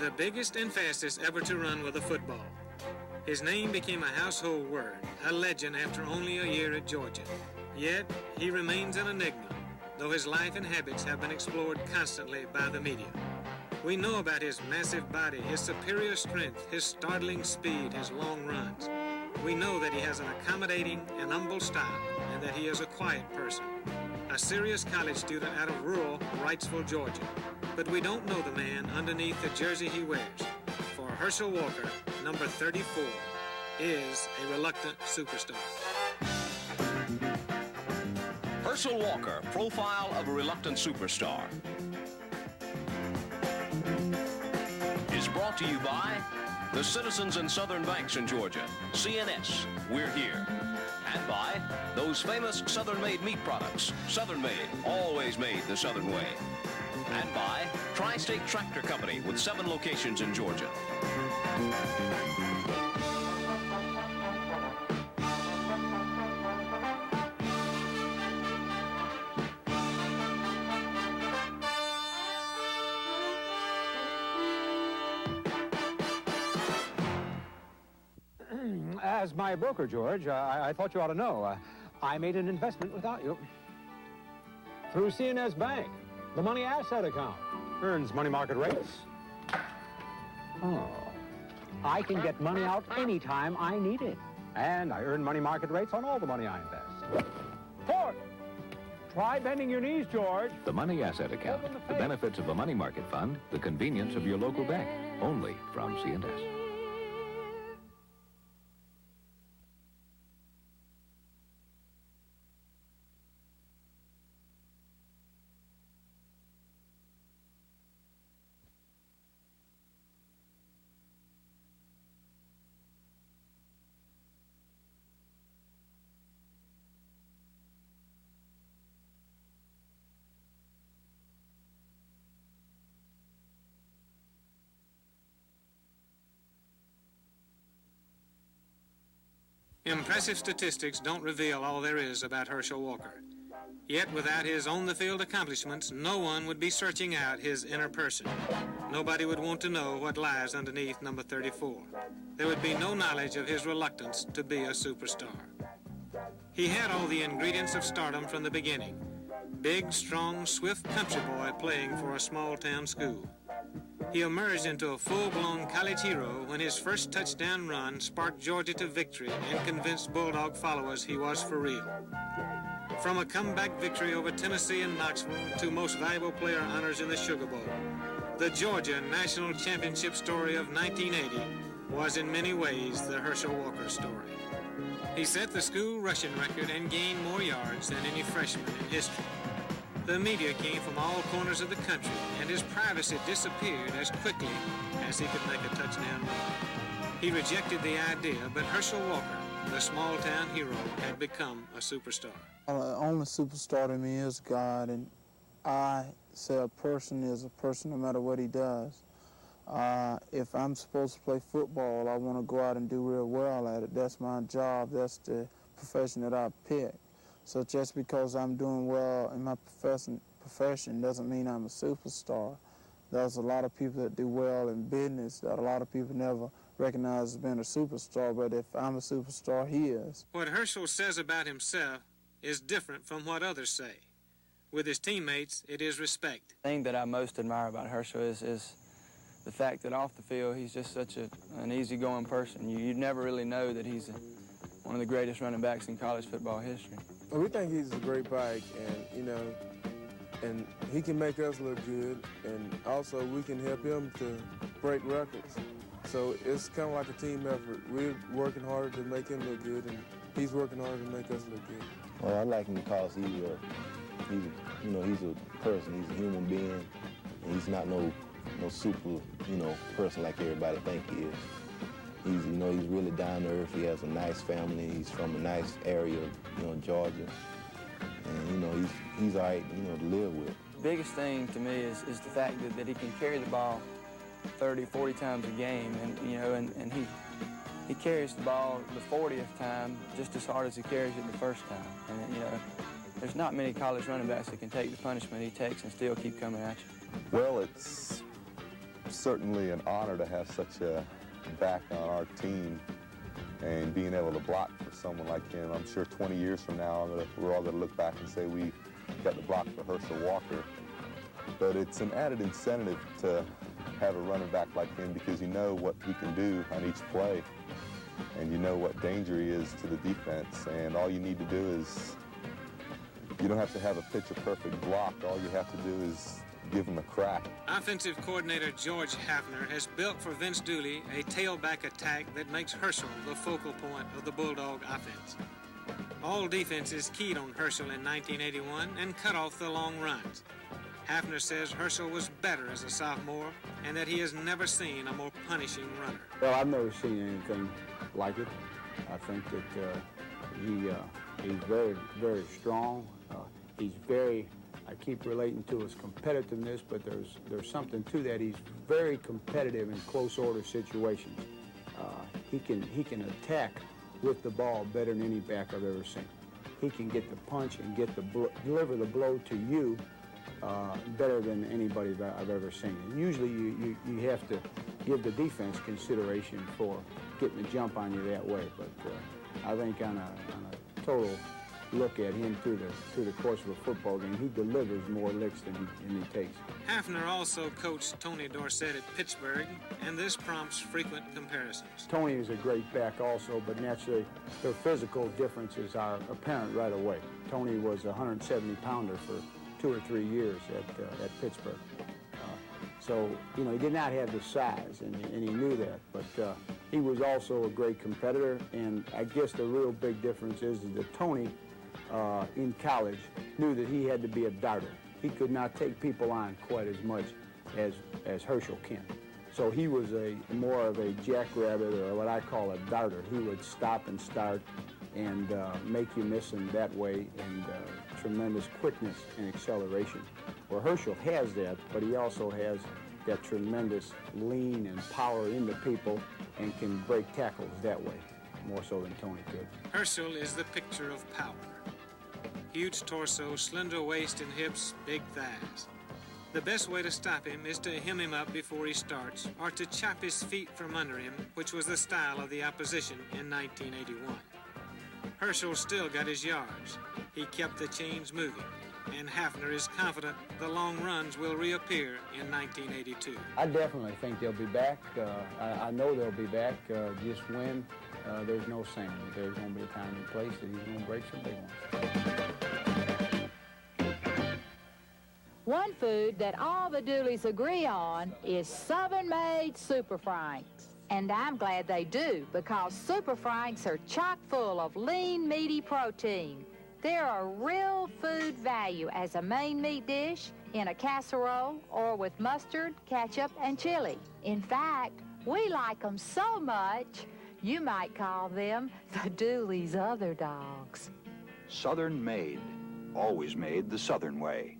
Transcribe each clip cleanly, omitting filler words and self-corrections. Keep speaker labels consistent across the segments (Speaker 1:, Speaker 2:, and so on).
Speaker 1: the biggest and fastest ever to run with a football. His name became a household word, a legend after only a year at Georgia. Yet, he remains an enigma, though his life and habits have been explored constantly by the media. We know about his massive body, his superior strength, his startling speed, his long runs. We know that he has an accommodating and humble style, and that he is a quiet person, a serious college student out of rural Wrightsville, Georgia. But we don't know the man underneath the jersey he wears. For Herschel Walker, number 34, is a reluctant superstar.
Speaker 2: Herschel Walker, profile of a reluctant superstar, is brought to you by the Citizens and Southern Banks in Georgia, CNS, we're here. And by those famous Southern-made meat products, Southern Made, always made the Southern way. And by Tri-State Tractor Company with 7 locations in Georgia.
Speaker 3: As my broker, George, I thought you ought to know. I made an investment without you. Through CNS Bank, the money asset account. Earns money market rates. Oh. I can get money out anytime I need it. And I earn money market rates on all the money I invest. Fourth, try bending your knees, George.
Speaker 4: The money asset account. The benefits of a money market fund. The convenience of your local bank. Only from CNS.
Speaker 1: Impressive statistics don't reveal all there is about Herschel Walker. Yet without his on-the-field accomplishments, no one would be searching out his inner person. Nobody would want to know what lies underneath number 34. There would be no knowledge of his reluctance to be a superstar. He had all the ingredients of stardom from the beginning. Big, strong, swift country boy playing for a small-town school. He emerged into a full-blown college hero when his first touchdown run sparked Georgia to victory and convinced Bulldog followers he was for real. From a comeback victory over Tennessee and Knoxville to most valuable player honors in the Sugar Bowl, the Georgia National Championship story of 1980 was in many ways the Herschel Walker story. He set the school rushing record and gained more yards than any freshman in history. The media came from all corners of the country, and his privacy disappeared as quickly as he could make a touchdown run. He rejected the idea, but Herschel Walker, the small-town hero, had become a superstar.
Speaker 5: The only superstar to me is God, and I say a person is a person no matter what he does. If I'm supposed to play football, I want to go out and do real well at it. That's my job. That's the profession that I picked. So just because I'm doing well in my profession doesn't mean I'm a superstar. There's a lot of people that do well in business that a lot of people never recognize as being a superstar, but if I'm a superstar, he is.
Speaker 1: What Herschel says about himself is different from what others say. With his teammates, it is respect.
Speaker 6: The thing that I most admire about Herschel is the fact that off the field, he's just such an easygoing person. You'd never really know that he's one of the greatest running backs in college football history.
Speaker 7: Well, we think he's a great back, and he can make us look good, and also we can help him to break records. So it's kind of like a team effort. We're working harder to make him look good, and he's working harder to make us look good.
Speaker 8: Well, I like him because he's a person. He's a human being, and he's not no super, person like everybody think he is. He's really down to earth. He has a nice family. He's from a nice area, Georgia. And, he's all right, to live with.
Speaker 6: The biggest thing to me is the fact that he can carry the ball 30, 40 times a game, and he carries the ball the 40th time just as hard as he carries it the first time. And, there's not many college running backs that can take the punishment he takes and still keep coming at you.
Speaker 9: Well, it's certainly an honor to have such a back on our team and being able to block for someone like him. I'm sure 20 years from now, we're all going to look back and say we got the block for Herschel Walker. But it's an added incentive to have a running back like him because you know what he can do on each play, and you know what danger he is to the defense. And all you need to do is, you don't have to have a picture-perfect block. All you have to do is give him a crack.
Speaker 1: Offensive coordinator George Hafner has built for Vince Dooley a tailback attack that makes Herschel the focal point of the Bulldog offense. All defenses keyed on Herschel in 1981 and cut off the long runs. Hafner says Herschel was better as a sophomore and that he has never seen a more punishing runner.
Speaker 10: Well, I've never seen anything like it. I think that he's very, very strong. He's very, I keep relating to his competitiveness, but there's something to that. He's very competitive in close order situations. He can attack with the ball better than any back I've ever seen. He can get the punch and get deliver the blow to you better than anybody that I've ever seen. And usually you have to give the defense consideration for getting the jump on you that way. But I think on a total look at him through the course of a football game, he delivers more licks than he takes.
Speaker 1: Hafner also coached Tony Dorsett at Pittsburgh, and this prompts frequent comparisons.
Speaker 10: Tony is a great back also, but naturally their physical differences are apparent right away. Tony was a 170-pounder for 2 or 3 years at Pittsburgh. So, you know, he did not have the size, and he knew that. But he was also a great competitor, and I guess the real big difference is that Tony, in college, knew that he had to be a darter. He could not take people on quite as much as Herschel can. So he was more of a jackrabbit, or what I call a darter. He would stop and start and make you miss him that way, and tremendous quickness and acceleration. Well, Herschel has that, but he also has that tremendous lean and power into people and can break tackles that way, more so than Tony could.
Speaker 1: Herschel is the picture of power. Huge torso, slender waist and hips, big thighs. The best way to stop him is to hem him up before he starts, or to chop his feet from under him, which was the style of the opposition in 1981. Herschel still got his yards. He kept the chains moving, and Hafner is confident the long runs will reappear in 1982.
Speaker 10: I definitely think they'll be back. I know they'll be back. Just when, there's no saying. There's going to be a time and place that he's going to break some big ones.
Speaker 11: One food that all the Dooleys agree on is Southern-made Super Franks. And I'm glad they do, because Super Franks are chock full of lean, meaty protein. They're a real food value as a main meat dish, in a casserole, or with mustard, ketchup, and chili. In fact, we like them so much, you might call them the Dooleys' other dogs.
Speaker 12: Southern made, always made the Southern way.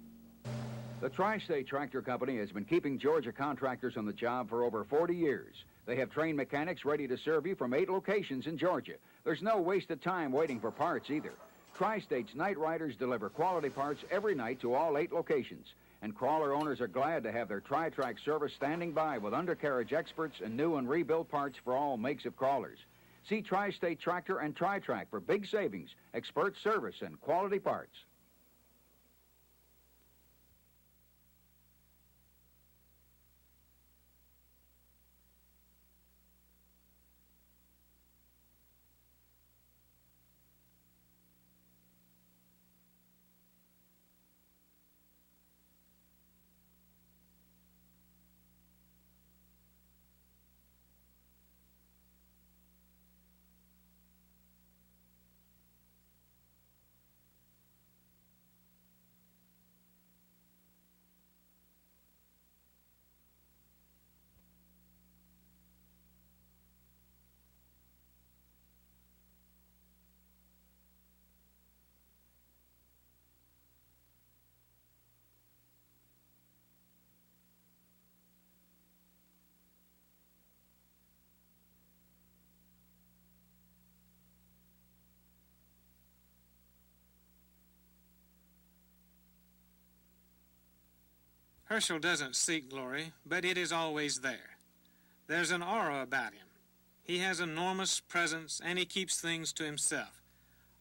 Speaker 13: The Tri-State Tractor Company has been keeping Georgia contractors on the job for over 40 years. They have trained mechanics ready to serve you from 8 locations in Georgia. There's no wasted time waiting for parts either. Tri-State's night riders deliver quality parts every night to all 8 locations. And crawler owners are glad to have their Tri-Track service standing by with undercarriage experts and new and rebuilt parts for all makes of crawlers. See Tri-State Tractor and Tri-Track for big savings, expert service, and quality parts.
Speaker 1: Herschel doesn't seek glory, but it is always there. There's an aura about him. He has enormous presence, and he keeps things to himself,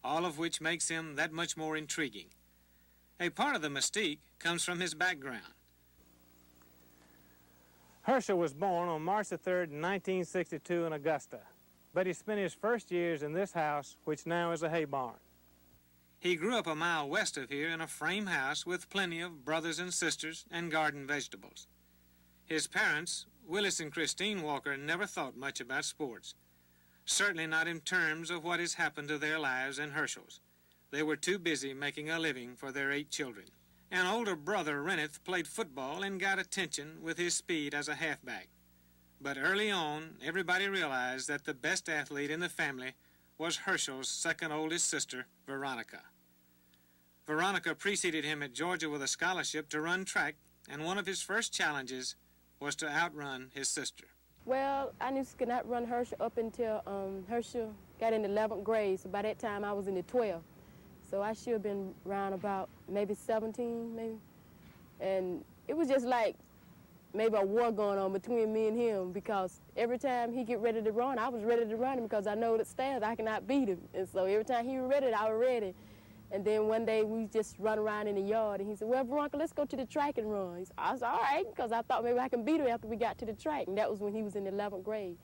Speaker 1: all of which makes him that much more intriguing. A part of the mystique comes from his background. Herschel was born on March the 3rd, 1962 in Augusta, but he spent his first years in this house, which now is a hay barn. He grew up a mile west of here in a frame house with plenty of brothers and sisters and garden vegetables. His parents, Willis and Christine Walker, never thought much about sports, certainly not in terms of what has happened to their lives and Herschel's. They were too busy making a living for their 8 children. An older brother, Reneth, played football and got attention with his speed as a halfback. But early on, everybody realized that the best athlete in the family was Herschel's second oldest sister, Veronica. Veronica preceded him at Georgia with a scholarship to run track, and one of his first challenges was to outrun his sister.
Speaker 14: Well, I knew I could not run Herschel up until Herschel got in the 11th grade, so by that time I was in the 12th. So I should have been around about maybe 17, maybe. And it was just like maybe a war going on between me and him, because every time he get ready to run, I was ready to run him because I know that stands I cannot beat him. And so every time he was ready, I was ready. And then one day we just run around in the yard, and he said, well, Veronica, let's go to the track and run. I said, all right, because I thought maybe I can beat him after we got to the track. And that was when he was in the 11th grade.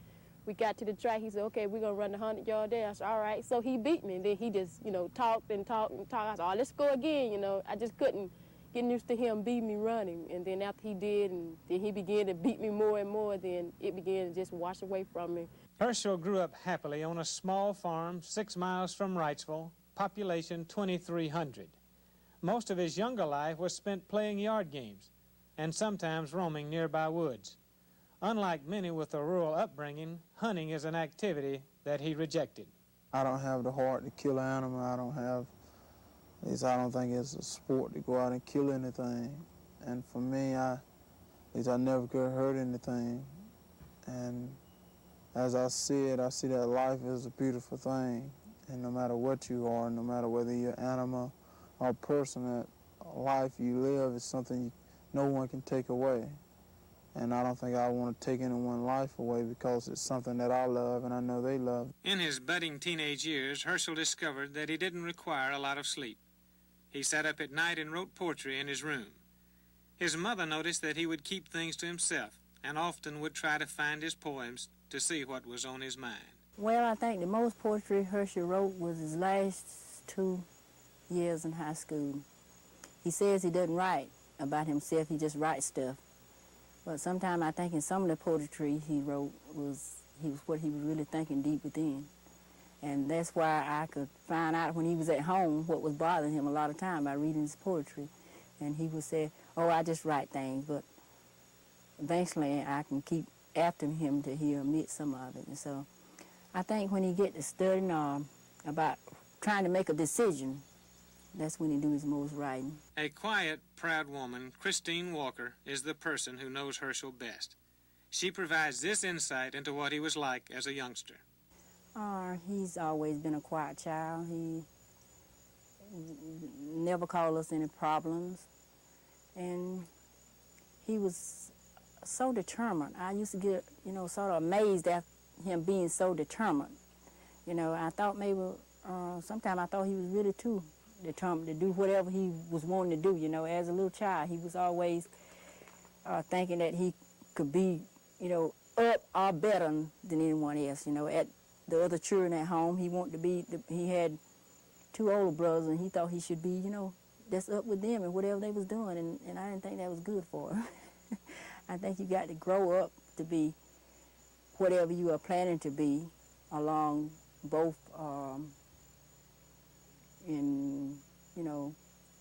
Speaker 14: We got to the track, he said, okay, we're going to run the 100-yard there. I said, all right. So he beat me, and then he just, talked and talked and talked. I said, all right, let's go again, I just couldn't get used to him beating me running. And then after he did, and then he began to beat me more and more, then it began to just wash away from me.
Speaker 1: Herschel grew up happily on a small farm 6 miles from Wrightsville, population 2,300. Most of his younger life was spent playing yard games and sometimes roaming nearby woods. Unlike many with a rural upbringing, hunting is an activity that he rejected.
Speaker 5: I don't have the heart to kill an animal. I don't think it's a sport to go out and kill anything. And for me, I never could hurt anything. And as I see it, I see that life is a beautiful thing. And no matter what you are, no matter whether you're an animal or a person, that life you live is something no one can take away. And I don't think I want to take anyone's life away because it's something that I love and I know they love.
Speaker 1: In his budding teenage years, Herschel discovered that he didn't require a lot of sleep. He sat up at night and wrote poetry in his room. His mother noticed that he would keep things to himself and often would try to find his poems to see what was on his mind.
Speaker 15: Well, I think the most poetry Herschel wrote was his last 2 years in high school. He says he doesn't write about himself, he just writes stuff. But sometimes I think in some of the poetry he wrote was what he was really thinking deep within. And that's why I could find out when he was at home what was bothering him a lot of time by reading his poetry. And he would say, oh, I just write things, but eventually I can keep after him till he admit some of it. And so I think when he get to studying about trying to make a decision, that's when he do his most writing.
Speaker 1: A quiet, proud woman, Christine Walker, is the person who knows Herschel best. She provides this insight into what he was like as a youngster.
Speaker 15: He's always been a quiet child. He never caused us any problems. And he was so determined. I used to get, sort of amazed at him being so determined. I thought maybe, sometimes I thought he was really too determined to do whatever he was wanting to do. As a little child, he was always thinking that he could be, up or better than anyone else. At the other children at home, he wanted to be, he had 2 older brothers, and he thought he should be, just up with them and whatever they was doing, and I didn't think that was good for him. I think you got to grow up to be whatever you are planning to be, along both in,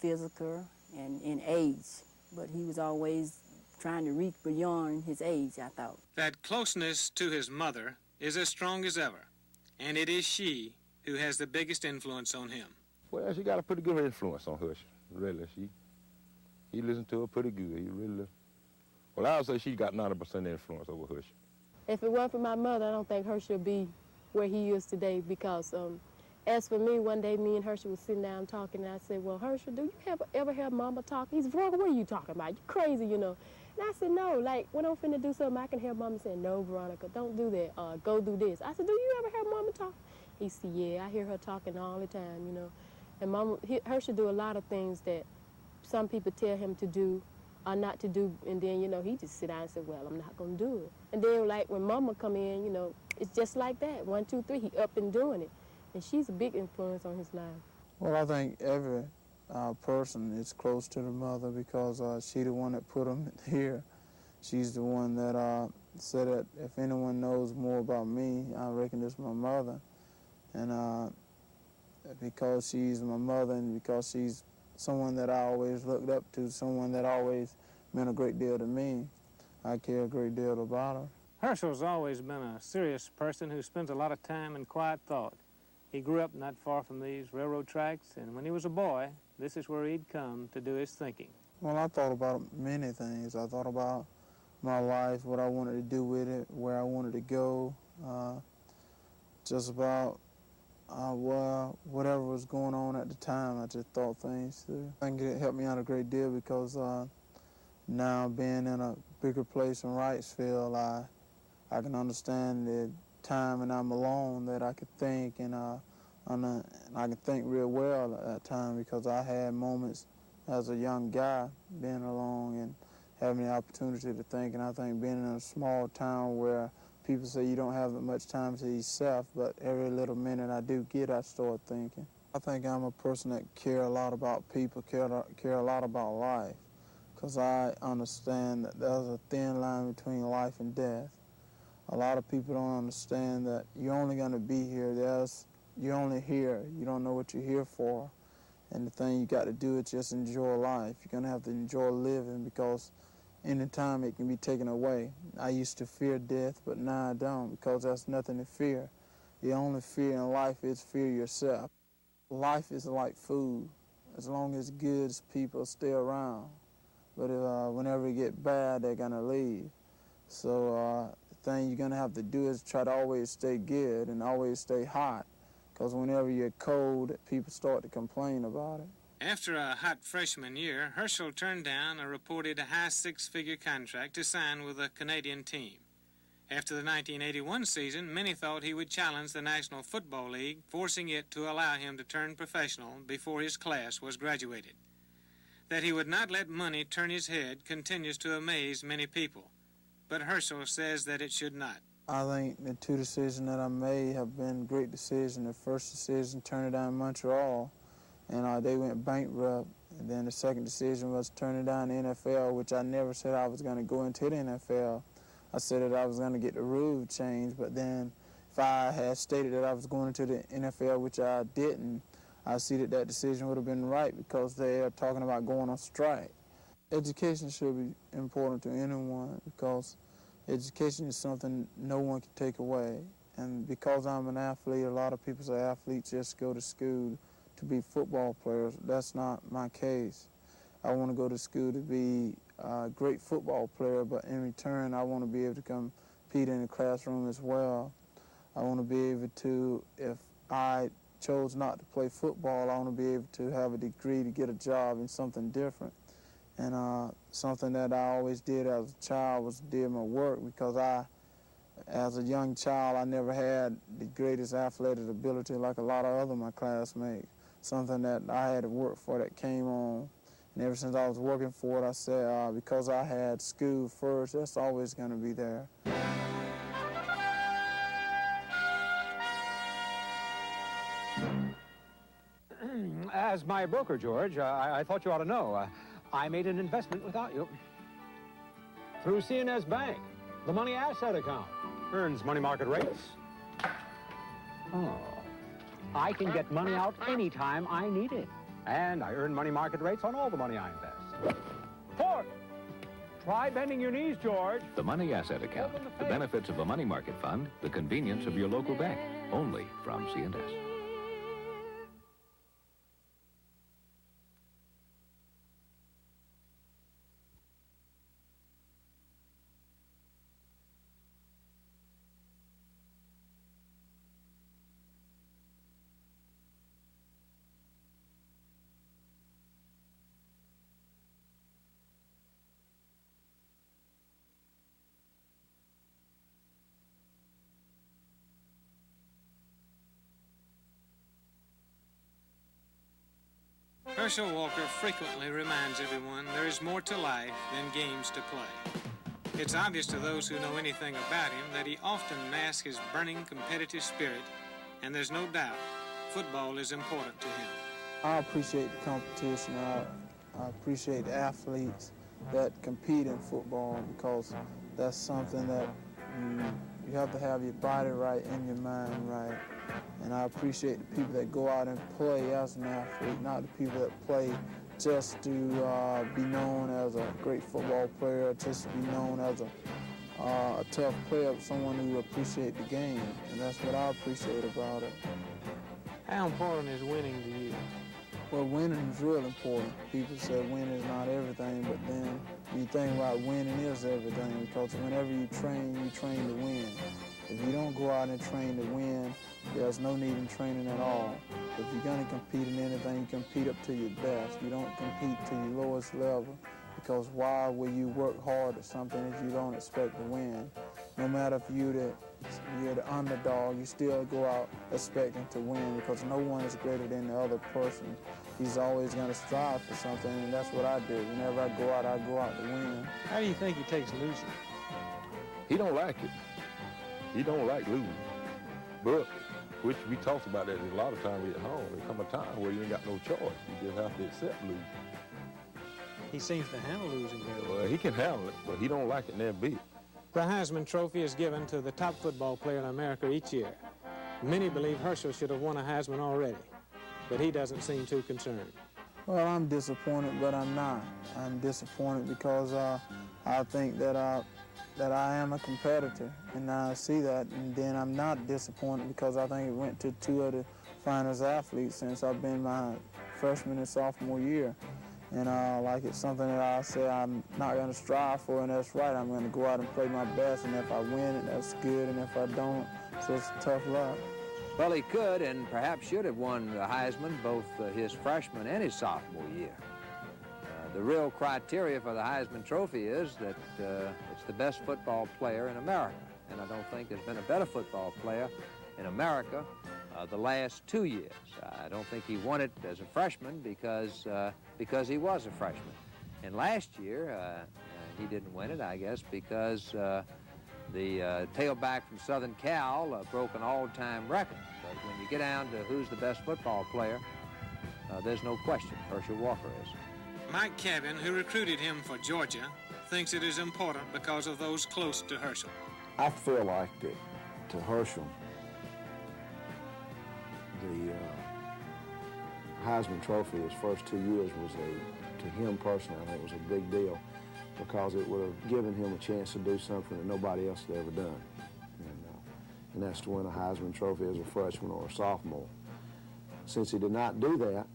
Speaker 15: physical and in age. But he was always trying to reach beyond his age, I thought.
Speaker 1: That closeness to his mother is as strong as ever, and it is she who has the biggest influence on him.
Speaker 16: Well, she got a pretty good influence on Herschel, really. He listened to her pretty good. He really, well, I would say she got 90% influence over Herschel.
Speaker 14: If it weren't for my mother, I don't think Herschel would be where he is today, because as for me, one day me and Herschel was sitting down talking, and I said, well, Herschel, do you ever hear Mama talk? He said, Veronica, what are you talking about? You crazy, you know. And I said, no, like, when I'm finna do something, I can hear Mama saying, no, Veronica, don't do that. Go do this. I said, do you ever hear Mama talk? He said, yeah, I hear her talking all the time, you know. And Herschel do a lot of things that some people tell him to do or not to do, and then, you know, he just sit down and say, well, I'm not going to do it. And then, like, when Mama come in, you know, it's just like that. 1, 2, 3, he up and doing it. And she's a big influence on his life.
Speaker 5: Well, I think every person is close to the mother because she's the one that put them here. She's the one that said that if anyone knows more about me, I reckon it's my mother. And because she's my mother and because she's someone that I always looked up to, someone that always meant a great deal to me, I care a great deal about her.
Speaker 1: Herschel's always been a serious person who spends a lot of time in quiet thought. He grew up not far from these railroad tracks, and when he was a boy, this is where he'd come to do his thinking.
Speaker 5: Well, I thought about many things. I thought about my life, what I wanted to do with it, where I wanted to go, just about whatever was going on at the time. I just thought things through. I think it helped me out a great deal because now being in a bigger place in Wrightsville, I can understand the time and I'm alone that I could think, and I could think real well at that time because I had moments as a young guy being alone and having the opportunity to think. And I think being in a small town where people say you don't have that much time to yourself, but every little minute I do get, I start thinking. I think I'm a person that care a lot about people, care a lot about life, because I understand that there's a thin line between life and death. A lot of people don't understand that you're only going to be here. You're only here. You don't know what you're here for. And the thing you got to do is just enjoy life. You're going to have to enjoy living because any time it can be taken away. I used to fear death, but now I don't because there's nothing to fear. The only fear in life is fear yourself. Life is like food. As long as good people stay around. But whenever it get bad, they're going to leave. So the thing you're going to have to do is try to always stay good and always stay hot. Because whenever you're cold, people start to complain about it.
Speaker 1: After a hot freshman year, Herschel turned down a reported high six-figure contract to sign with a Canadian team. After the 1981 season, many thought he would challenge the National Football League, forcing it to allow him to turn professional before his class was graduated. That he would not let money turn his head continues to amaze many people. But Herschel says that it should not.
Speaker 5: I think the two decisions that I made have been great decisions. The first decision, turning down Montreal, and they went bankrupt. And then the second decision was turning down the NFL, which I never said I was going to go into the NFL. I said that I was going to get the rule changed, but then if I had stated that I was going into the NFL, which I didn't, I see that that decision would have been right because they are talking about going on strike. Education should be important to anyone because education is something no one can take away. And because I'm an athlete, a lot of people say athletes just go to school to be football players. That's not my case. I want to go to school to be a great football player, but in return, I want to be able to compete in the classroom as well. I want to be able to, if I chose not to play football, I want to be able to have a degree to get a job in something different. And something that I always did as a child was did my work because as a young child, I never had the greatest athletic ability like a lot of other my classmates. Something that I had to work for that came on. And ever since I was working for it, I said, because I had school first, that's always going to be there.
Speaker 3: As my broker, George, I thought you ought to know. I made an investment without you. Through CNS Bank, the money asset account. Earns money market rates. Oh, I can get money out anytime I need it. And I earn money market rates on all the money I invest. Fourth, try bending your knees, George.
Speaker 4: The money asset account, the benefits of a money market fund, the convenience of your local bank. Only from C&S.
Speaker 1: Herschel Walker frequently reminds everyone there is more to life than games to play. It's obvious to those who know anything about him that he often masks his burning competitive spirit, and there's no doubt football is important to him.
Speaker 5: I appreciate the competition. I appreciate the athletes that compete in football, because that's something that you have to have your body right and your mind right. And I appreciate the people that go out and play as an athlete, not the people that play just to be known as a great football player, just to be known as a tough player, someone who appreciates the game. And that's what I appreciate about it.
Speaker 1: How important is winning to you?
Speaker 5: Well, winning is real important. People say winning is not everything, but then you think about winning is everything, because whenever you train to win. If you don't go out and train to win, there's no need in training at all. If you're going to compete in anything, you compete up to your best. You don't compete to your lowest level, because why will you work hard at something if you don't expect to win? No matter if you're the underdog, you still go out expecting to win, because no one is greater than the other person. He's always going to strive for something, and that's what I do. Whenever I go out to win.
Speaker 1: How do you think he takes losing?
Speaker 16: He don't like it. He don't like losing. But, which we talked about that a lot of times at home, there come a time where you ain't got no choice. You just have to accept losing.
Speaker 1: He seems to handle losing very well.
Speaker 16: Well, he can handle it, but he don't like it never bit.
Speaker 1: The Heisman Trophy is given to the top football player in America each year. Many believe Herschel should have won a Heisman already, but he doesn't seem too concerned.
Speaker 5: Well, I'm disappointed, but I'm not. I'm disappointed because I think that I am a competitor, and I see that, and then I'm not disappointed because I think it went to two of the finest athletes since I've been my freshman and sophomore year. And like it's something that I say I'm not going to strive for, and that's right. I'm going to go out and play my best, and if I win it, that's good, and if I don't, it's just tough luck.
Speaker 17: Well, he could and perhaps should have won the Heisman both his freshman and his sophomore year. The real criteria for the Heisman Trophy is that it's the best football player in America, and I don't think there's been a better football player in America the last 2 years. I don't think he won it as a freshman because he was a freshman. And last year, he didn't win it, I guess, because the tailback from Southern Cal broke an all-time record. But when you get down to who's the best football player, there's no question Herschel Walker is.
Speaker 1: Mike Cabin, who recruited him for Georgia, thinks it is important because of those close to Herschel.
Speaker 10: I feel like that to Herschel, the Heisman Trophy his first 2 years was to him personally, I think it was a big deal because it would have given him a chance to do something that nobody else had ever done. And that's to win a Heisman Trophy as a freshman or a sophomore. Since he did not do that,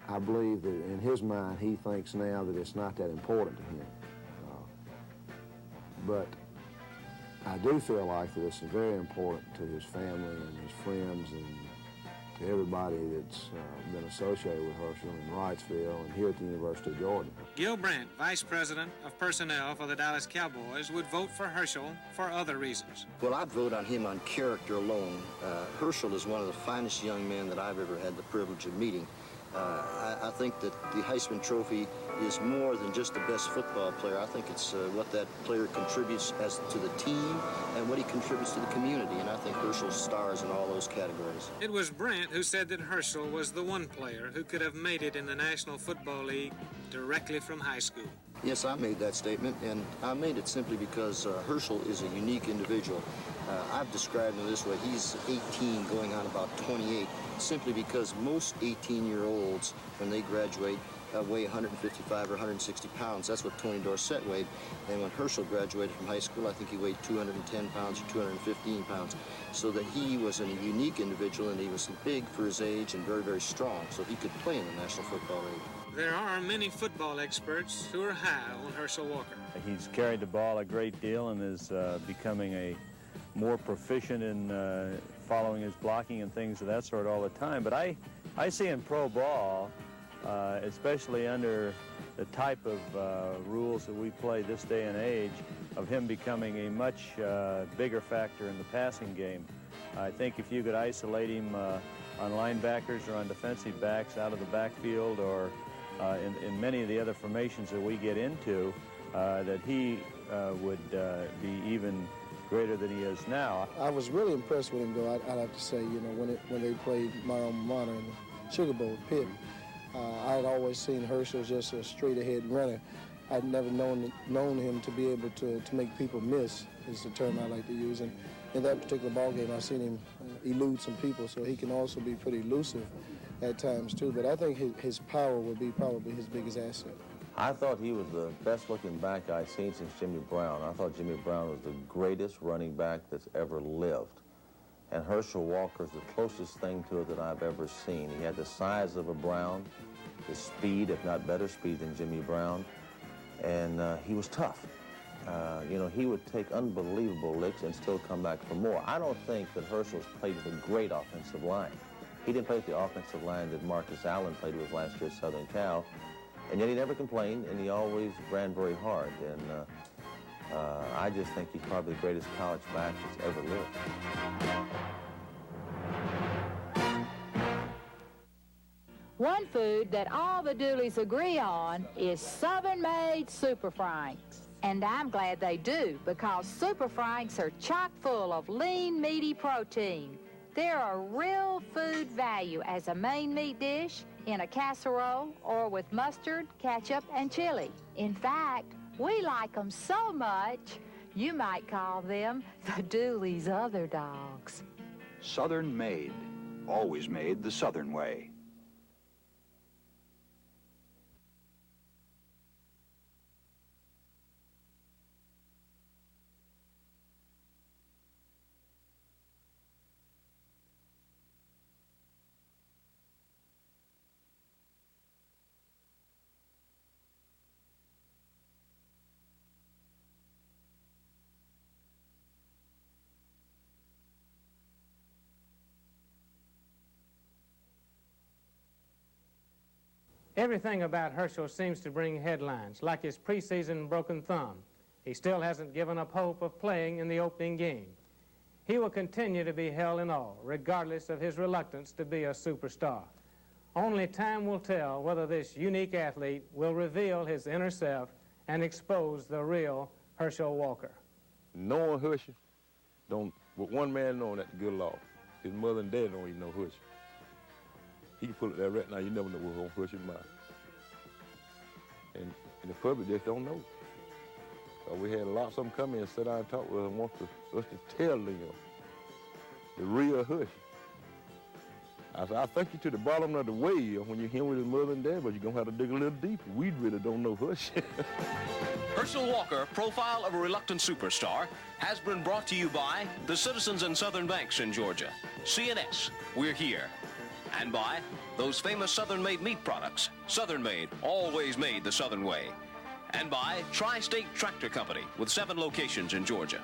Speaker 10: I believe that in his mind, he thinks now that it's not that important to him. But I do feel like that it's very important to his family and his friends and to everybody that's been associated with Herschel in Wrightsville and here at the University of Georgia.
Speaker 1: Gil Brandt, Vice President of Personnel for the Dallas Cowboys, would vote for Herschel for other reasons.
Speaker 18: Well, I'd vote on him on character alone. Herschel is one of the finest young men that I've ever had the privilege of meeting. I think that the Heisman Trophy is more than just the best football player. I think it's what that player contributes to the team and what he contributes to the community, and I think Herschel stars in all those categories.
Speaker 1: It was Brandt who said that Herschel was the one player who could have made it in the National Football League directly from high school.
Speaker 18: Yes, I made that statement, and I made it simply because Herschel is a unique individual. I've described him this way. He's 18 going on about 28, simply because most 18-year-olds, when they graduate, weigh 155 or 160 pounds. That's what Tony Dorsett weighed. And when Herschel graduated from high school, I think he weighed 210 pounds or 215 pounds. So that he was a unique individual, and he was big for his age and very, very strong. So he could play in the National Football League.
Speaker 1: There are many football experts who are high on Herschel Walker.
Speaker 19: He's carried the ball a great deal and is becoming a more proficient in following his blocking and things of that sort all the time. But I see in pro ball, especially under the type of rules that we play this day and age, of him becoming a much bigger factor in the passing game. I think if you could isolate him on linebackers or on defensive backs out of the backfield or in many of the other formations that we get into, that he would be even greater than he is now.
Speaker 20: I was really impressed with him, though, I'd have to say, you know, when they played my alma mater in the Sugar Bowl, Pitt. I had always seen Herschel just a straight-ahead runner. I'd never known him to be able to make people miss, is the term I like to use. And in that particular ball game, I've seen him elude some people, so he can also be pretty elusive at times, too. But I think his power will be probably his biggest asset.
Speaker 8: I thought he was the best-looking back I've seen since Jimmy Brown. I thought Jimmy Brown was the greatest running back that's ever lived. And Herschel Walker's the closest thing to it that I've ever seen. He had the size of a Brown, the speed, if not better speed than Jimmy Brown, and he was tough. You know, he would take unbelievable licks and still come back for more. I don't think that Herschel's played with a great offensive line. He didn't play with the offensive line that Marcus Allen played with last year at Southern Cal, and yet he never complained, and he always ran very hard. And I just think he's probably the greatest college back that's ever lived.
Speaker 11: One food that all the Dooleys agree on is Southern-made Super Franks. And I'm glad they do, because Super Franks are chock full of lean, meaty protein. They're a real food value as a main meat dish, in a casserole, or with mustard, ketchup, and chili. In fact, we like them so much, you might call them the Dooleys' other dogs.
Speaker 12: Southern made, always made the Southern way.
Speaker 1: Everything about Herschel seems to bring headlines, like his preseason broken thumb. He still hasn't given up hope of playing in the opening game. He will continue to be held in awe, regardless of his reluctance to be a superstar. Only time will tell whether this unique athlete will reveal his inner self and expose the real Herschel Walker.
Speaker 16: Knowing Herschel, but one man knowing that the good law. His mother and dad don't even know Herschel. He can pull it there right now, you never know what's on Herschel's mind. And the public just don't know. So we had lots of them come in and sit down and talk with us and want us to tell them the real Herschel. I said, I think you to the bottom of the way when you're here with his mother and dad, but you're going to have to dig a little deeper. We really don't know Herschel.
Speaker 2: Herschel Walker, Profile of a Reluctant Superstar, has been brought to you by the Citizens and Southern Banks in Georgia, CNS, we're here, and by those famous Southern-made meat products, Southern-made, always made the Southern way, and by Tri-State Tractor Company with 7 locations in Georgia.